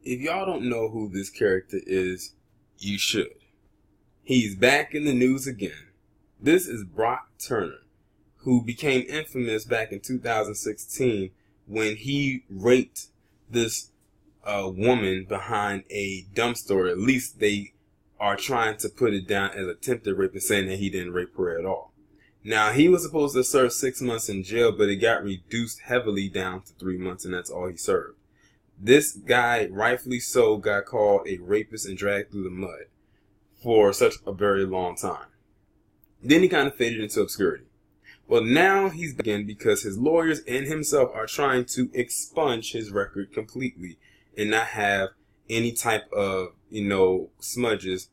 If y'all don't know who this character is, you should. He's back in the news again. This is Brock Turner, who became infamous back in 2016 when he raped this woman behind a dumpster. Or at least they are trying to put it down as attempted rape and saying that he didn't rape her at all. Now, he was supposed to serve 6 months in jail, but it got reduced heavily down to 3 months, and that's all he served. This guy, rightfully so, got called a rapist and dragged through the mud for such a very long time. Then he kind of faded into obscurity. Well, now he's back again because his lawyers and himself are trying to expunge his record completely and not have any type of, smudges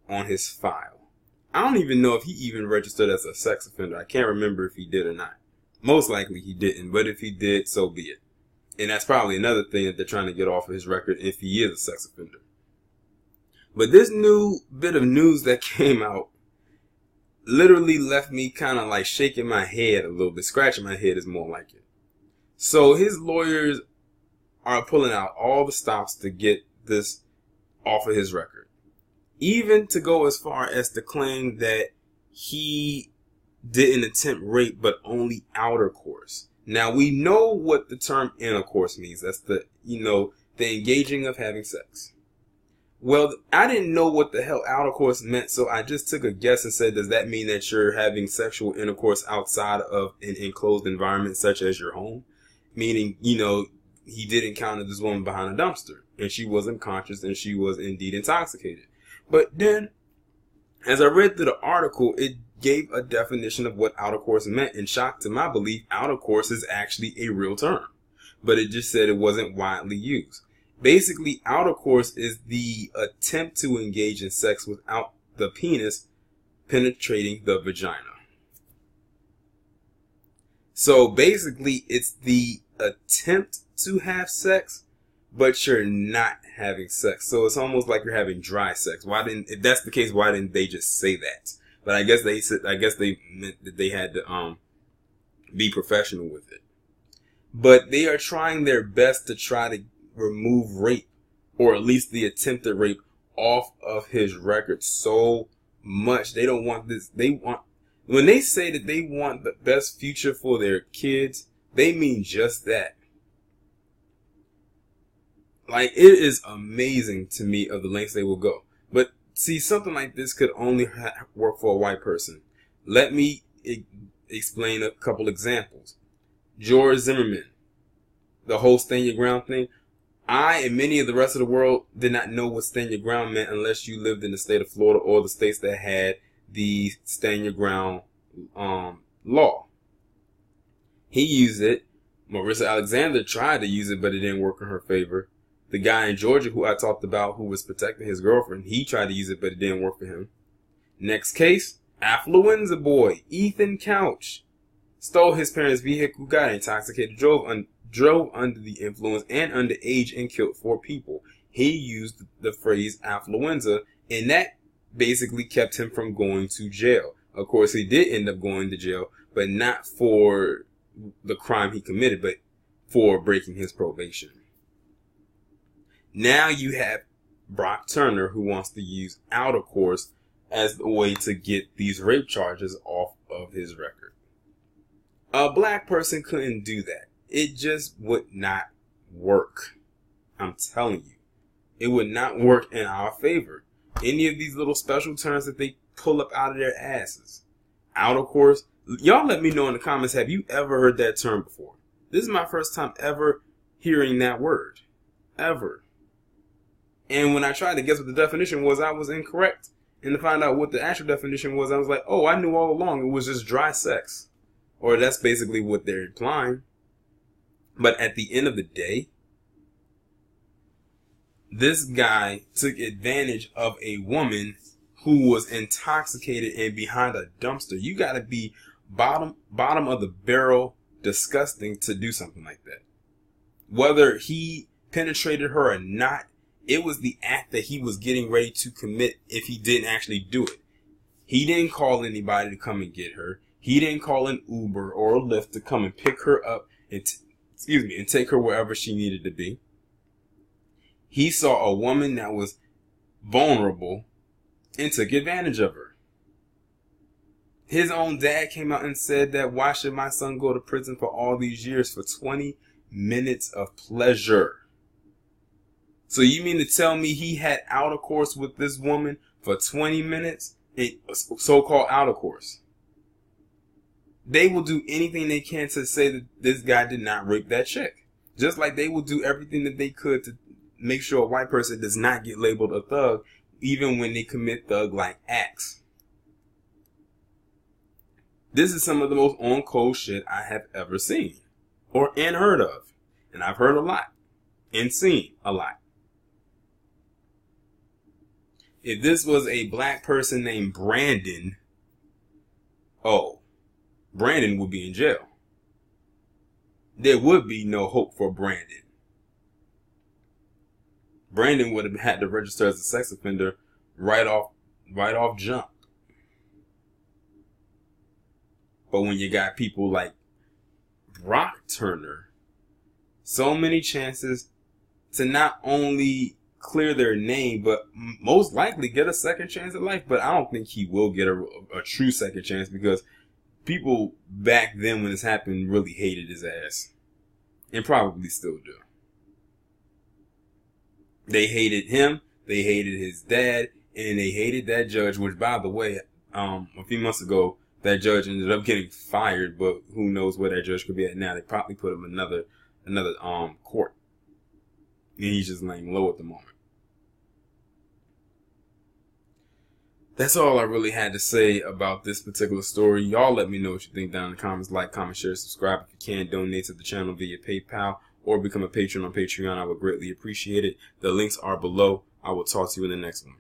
on his file. I don't even know if he even registered as a sex offender. I can't remember if he did or not. Most likely he didn't, but if he did, so be it. And that's probably another thing that they're trying to get off of his record if he is a sex offender. But this new bit of news that came out literally left me kind of like shaking my head a little bit. Scratching my head is more like it. So his lawyers are pulling out all the stops to get this off of his record. Even to go as far as to claim that he didn't attempt rape, but only outercourse. Now, we know what the term intercourse means. That's the engaging of having sex. Well, I didn't know what the hell outercourse meant, so I just took a guess and said, does that mean that you're having sexual intercourse outside of an enclosed environment such as your home? Meaning, he did encounter this woman behind a dumpster, and she wasn't conscious, and she was indeed intoxicated. But then, as I read through the article, it gave a definition of what outercourse meant, and shocked to my belief, outercourse is actually a real term. But it just said it wasn't widely used. Basically, outercourse is the attempt to engage in sex without the penis penetrating the vagina. So basically, it's the attempt to have sex, but you're not having sex. So it's almost like you're having dry sex. If that's the case, why didn't they just say that? But I guess they meant that they had to be professional with it. But they are trying their best to try to remove rape, or at least the attempted rape, off of his record so much. They don't want this. When they say that they want the best future for their kids, they mean just that. Like, it is amazing to me of the lengths they will go. But see, something like this could only work for a white person. Let me explain a couple examples. George Zimmerman, the whole stand your ground thing. I and many of the rest of the world did not know what stand your ground meant unless you lived in the state of Florida or the states that had the stand your ground law. He used it. Marissa Alexander tried to use it, but it didn't work in her favor. The guy in Georgia who I talked about who was protecting his girlfriend, he tried to use it, but it didn't work for him. Next case, affluenza boy, Ethan Couch. Stole his parents' vehicle, got intoxicated, drove under the influence and underage, and killed 4 people. He used the phrase affluenza, and that basically kept him from going to jail. Of course, he did end up going to jail, but not for the crime he committed, but for breaking his probation. Now you have Brock Turner, who wants to use outercourse as the way to get these rape charges off of his record. A black person couldn't do that. It just would not work. I'm telling you. It would not work in our favor. Any of these little special terms that they pull up out of their asses. Outercourse. Y'all let me know in the comments, have you ever heard that term before? This is my first time ever hearing that word. Ever. And when I tried to guess what the definition was, I was incorrect. And to find out what the actual definition was, I was like, oh, I knew all along it was just dry sex. Or that's basically what they're implying. But at the end of the day, this guy took advantage of a woman who was intoxicated and behind a dumpster. You got to be bottom of the barrel disgusting to do something like that. Whether he penetrated her or not, it was the act that he was getting ready to commit if he didn't actually do it. He didn't call anybody to come and get her. He didn't call an Uber or a Lyft to come and pick her up and take her wherever she needed to be. He saw a woman that was vulnerable and took advantage of her. His own dad came out and said that, why should my son go to prison for all these years for 20 minutes of pleasure? So you mean to tell me he had outercourse with this woman for 20 minutes? So-called outercourse. They will do anything they can to say that this guy did not rape that chick. Just like they will do everything that they could to make sure a white person does not get labeled a thug, even when they commit thug-like acts. This is some of the most on-code shit I have ever seen and heard of. And I've heard a lot and seen a lot. If this was a black person named Brandon, Brandon would be in jail. There would be no hope for Brandon. Brandon would have had to register as a sex offender right off jump. But when you got people like Brock Turner, so many chances to not only clear their name, but most likely get a second chance at life. But I don't think he will get a true second chance, because people back then when this happened really hated his ass. And probably still do. They hated him, they hated his dad, and they hated that judge, which, by the way, a few months ago, that judge ended up getting fired, but who knows where that judge could be at now. They probably put him in another court. And he's just laying low at the moment. That's all I really had to say about this particular story. Y'all let me know what you think down in the comments. Like, comment, share, subscribe. If you can, donate to the channel via PayPal or become a patron on Patreon. I would greatly appreciate it. The links are below. I will talk to you in the next one.